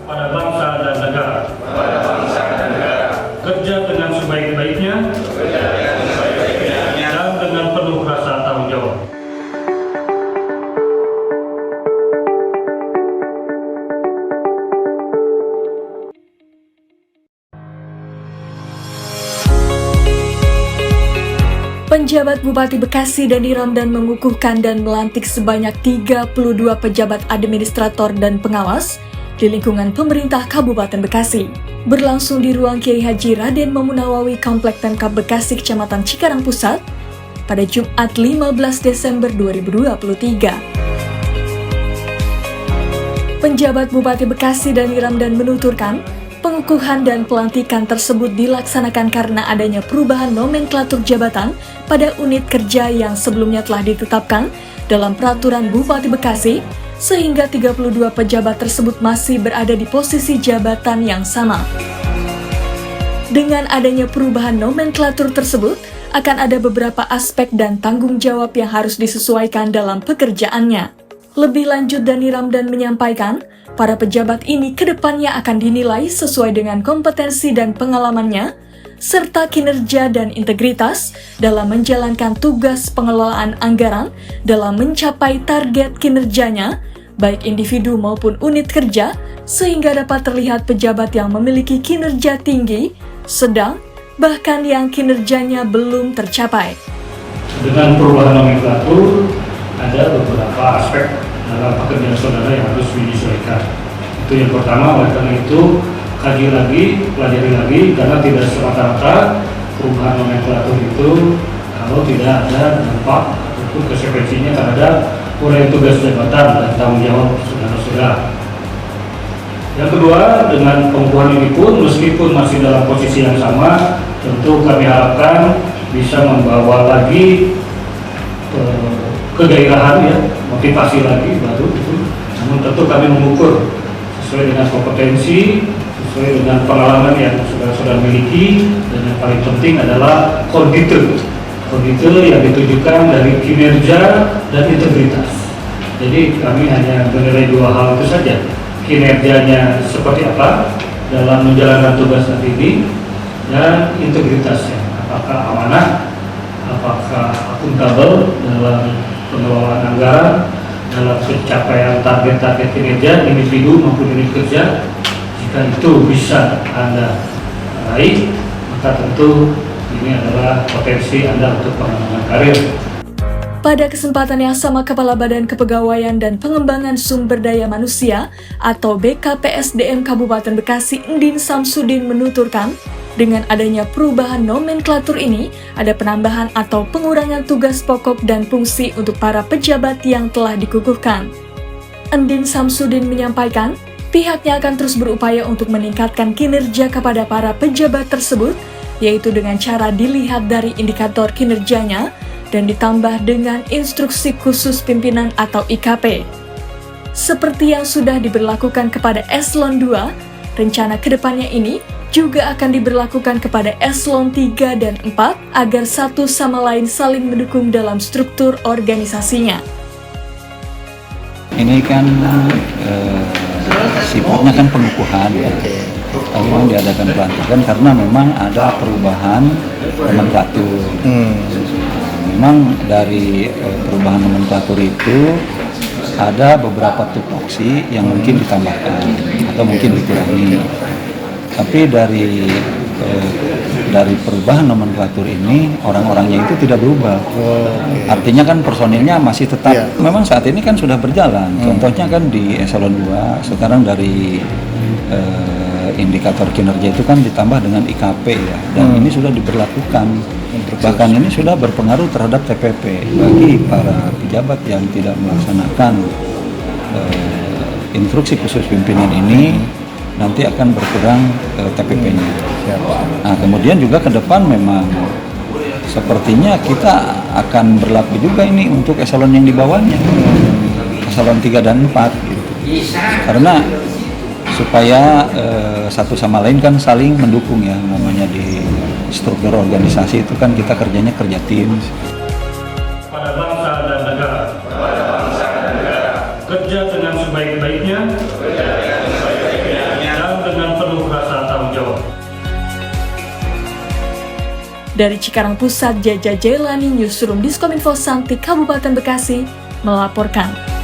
pada bangsa dan negara. Kerja dengan sebaik-baiknya dan dengan penuh rasa tanggung jawab. Penjabat Bupati Bekasi Dani Ramdan mengukuhkan dan melantik sebanyak 32 pejabat administrator dan pengawas di lingkungan pemerintah Kabupaten Bekasi. Berlangsung di ruang Kiai Haji Raden Mamunawawi Komplek Pemkab Bekasi Kecamatan Cikarang Pusat pada Jumat 15 Desember 2023. Penjabat Bupati Bekasi Dani Ramdan menuturkan, pengukuhan dan pelantikan tersebut dilaksanakan karena adanya perubahan nomenklatur jabatan pada unit kerja yang sebelumnya telah ditetapkan dalam Peraturan Bupati Bekasi, sehingga 32 pejabat tersebut masih berada di posisi jabatan yang sama. Dengan adanya perubahan nomenklatur tersebut, akan ada beberapa aspek dan tanggung jawab yang harus disesuaikan dalam pekerjaannya. Lebih lanjut, Dani Ramdan menyampaikan, para pejabat ini kedepannya akan dinilai sesuai dengan kompetensi dan pengalamannya, serta kinerja dan integritas dalam menjalankan tugas pengelolaan anggaran dalam mencapai target kinerjanya, baik individu maupun unit kerja, sehingga dapat terlihat pejabat yang memiliki kinerja tinggi, sedang, bahkan yang kinerjanya belum tercapai. Dengan perubahan nomenklatur, ada beberapa aspek dalam pekerjaan saudara yang harus disesuaikan. Itu yang pertama. Oleh karena itu, kaji lagi, pelajari lagi, karena tidak semata-mata perubahan nomenklatur itu kalau tidak ada dampak ataupun konsekuensinya terhadap uraian tugas jabatan dan tanggung jawab saudara-saudara. Yang kedua, dengan pengukuhan ini pun, meskipun masih dalam posisi yang sama, tentu kami harapkan bisa membawa lagi kegairahan, ya, motivasi lagi baru itu. Namun tentu kami mengukur sesuai dengan kompetensi, sesuai dengan pengalaman yang saudara-saudara miliki, dan yang paling penting adalah kondite yang ditujukan dari kinerja dan integritas. Jadi kami hanya menilai dua hal itu saja, kinerjanya seperti apa dalam menjalankan tugas ini, dan integritasnya, apakah amanah, apakah akuntabel dalam pengelolaan anggaran, dalam pencapaian target-target kinerja individu maupun unit kerja. Jika itu bisa Anda raih, maka tentu ini adalah potensi Anda untuk pengembangan karir. Pada kesempatan yang sama, Kepala Badan Kepegawaian dan Pengembangan Sumber Daya Manusia atau BKPSDM Kabupaten Bekasi Endin Samsudin menuturkan, dengan adanya perubahan nomenklatur ini, ada penambahan atau pengurangan tugas pokok dan fungsi untuk para pejabat yang telah dikukuhkan. Endin Samsudin menyampaikan, pihaknya akan terus berupaya untuk meningkatkan kinerja kepada para pejabat tersebut, yaitu dengan cara dilihat dari indikator kinerjanya dan ditambah dengan instruksi khusus pimpinan atau IKP. Seperti yang sudah diberlakukan kepada Eselon 2, rencana kedepannya ini juga akan diberlakukan kepada Eselon 3 dan 4 agar satu sama lain saling mendukung dalam struktur organisasinya. Ini kan sifatnya kan pengukuhan, ya. Memang diadakan pelantikan karena memang ada perubahan nomenklatur. Memang dari perubahan nomenklatur itu ada beberapa tupoksi yang mungkin ditambahkan atau mungkin dikurangi. Tapi dari perubahan nomenklatur ini orang-orangnya itu tidak berubah. Artinya kan personilnya masih tetap. Memang saat ini kan sudah berjalan. Contohnya kan di Eselon 2 sekarang dari indikator kinerja itu kan ditambah dengan IKP, ya. Dan ini sudah diberlakukan. Bahkan ini sudah berpengaruh terhadap TPP bagi para pejabat yang tidak melaksanakan instruksi khusus pimpinan ini. Nanti akan berkurang TPP-nya. Nah, kemudian juga ke depan memang sepertinya kita akan berlaku juga ini untuk eselon yang di bawahnya, eselon 3 dan 4 gitu. Karena supaya satu sama lain kan saling mendukung, ya, namanya di struktur organisasi itu kan kita kerjanya kerja tim. Pada bangsa dan negara. Kerja dengan sebaik-baiknya Dari Cikarang Pusat, Jaja Jailani, Newsroom Diskominfo Santik, Kabupaten Bekasi, melaporkan.